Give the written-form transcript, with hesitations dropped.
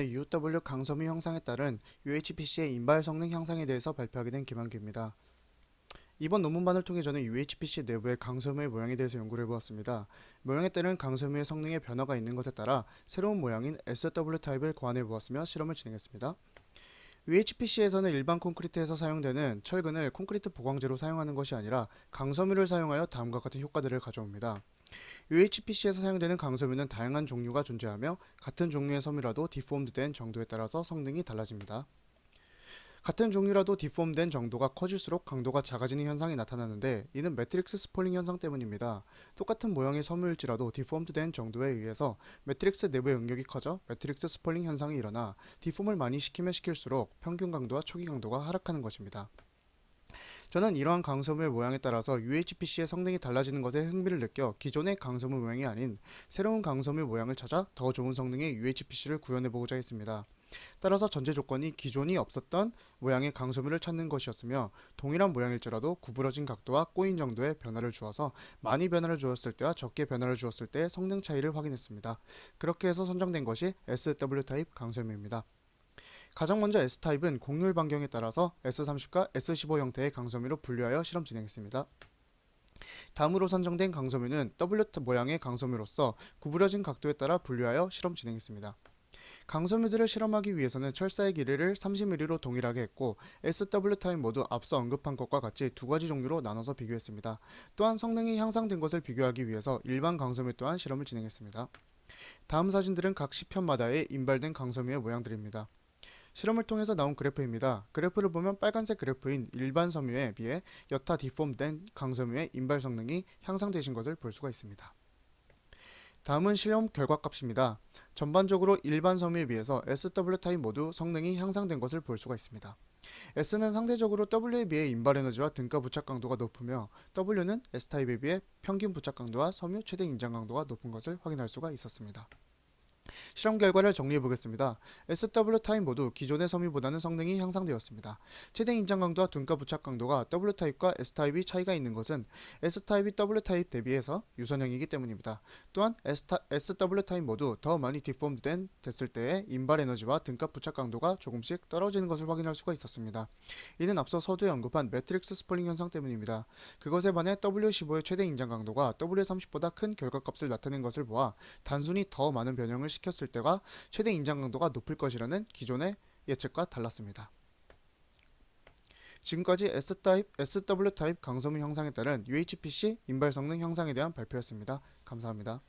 UW 강섬유 형상에 따른 UHPC의 인발 성능 향상에 대해서 발표하게 된 김한규입니다. 이번 논문반을 통해 저는 UHPC 내부의 강섬유의 모양에 대해서 연구를 해보았습니다. 모양에 따른 강섬유의 성능에 변화가 있는 것에 따라 새로운 모양인 SW 타입을 고안해 보았으며 실험을 진행했습니다. UHPC에서는 일반 콘크리트에서 사용되는 철근을 콘크리트 보강제로 사용하는 것이 아니라 강섬유를 사용하여 다음과 같은 효과들을 가져옵니다. UHPC에서 사용되는 강섬유는 다양한 종류가 존재하며 같은 종류의 섬유라도 디폼드된 정도에 따라서 성능이 달라집니다. 같은 종류라도 디폼된 정도가 커질수록 강도가 작아지는 현상이 나타나는데 이는 매트릭스 스폴링 현상 때문입니다. 똑같은 모양의 섬유일지라도 디폼된 정도에 의해서 매트릭스 내부의 응력이 커져 매트릭스 스폴링 현상이 일어나 디폼을 많이 시키면 시킬수록 평균 강도와 초기 강도가 하락하는 것입니다. 저는 이러한 강섬유의 모양에 따라서 UHPC의 성능이 달라지는 것에 흥미를 느껴 기존의 강섬유 모양이 아닌 새로운 강섬유 모양을 찾아 더 좋은 성능의 UHPC를 구현해보고자 했습니다. 따라서 전제 조건이 기존이 없었던 모양의 강섬유를 찾는 것이었으며 동일한 모양일지라도 구부러진 각도와 꼬인 정도의 변화를 주어서 많이 변화를 주었을 때와 적게 변화를 주었을 때의 성능 차이를 확인했습니다. 그렇게 해서 선정된 것이 SW 타입 강섬유입니다. 가장 먼저 S타입은 곡률 반경에 따라서 S30과 S15 형태의 강섬유로 분류하여 실험 진행했습니다. 다음으로 선정된 강섬유는 W 모양의 강섬유로서 구부러진 각도에 따라 분류하여 실험 진행했습니다. 강섬유들을 실험하기 위해서는 철사의 길이를 30mm로 동일하게 했고 SW 타입 모두 앞서 언급한 것과 같이 두 가지 종류로 나눠서 비교했습니다. 또한 성능이 향상된 것을 비교하기 위해서 일반 강섬유 또한 실험을 진행했습니다. 다음 사진들은 각 시편마다의 인발된 강섬유의 모양들입니다. 실험을 통해서 나온 그래프입니다. 그래프를 보면 빨간색 그래프인 일반 섬유에 비해 여타 디폼된 강섬유의 인발 성능이 향상되신 것을 볼 수가 있습니다. 다음은 실험 결과값입니다. 전반적으로 일반 섬유에 비해서 SW 타입 모두 성능이 향상된 것을 볼 수가 있습니다. S는 상대적으로 W에 비해 인발 에너지와 등가 부착 강도가 높으며 W는 S타입에 비해 평균 부착 강도와 섬유 최대 인장 강도가 높은 것을 확인할 수가 있었습니다. 실험 결과를 정리해 보겠습니다. SW 타입 모두 기존의 섬유보다는 성능이 향상되었습니다. 최대 인장 강도와 등가 부착 강도가 W 타입과 S 타입이 차이가 있는 것은 S 타입이 W 타입 대비해서 유선형이기 때문입니다. 또한 SW 타입 모두 더 많이 디폼된 됐을 때의 인발 에너지와 등가 부착 강도가 조금씩 떨어지는 것을 확인할 수가 있었습니다. 이는 앞서 서두에 언급한 매트릭스 스폴링 현상 때문입니다. 그것에 반해 W15의 최대 인장 강도가 W30보다 큰 결과값을 나타낸 것을 보아 단순히 더 많은 변형을 시켰을 때가 최대 인장 강도가 높을 것이라는 기존의 예측과 달랐습니다. 지금까지 S타입, SW 타입 강섬유 형상에 따른 UHPC 인발 성능 향상에 대한 발표였습니다. 감사합니다.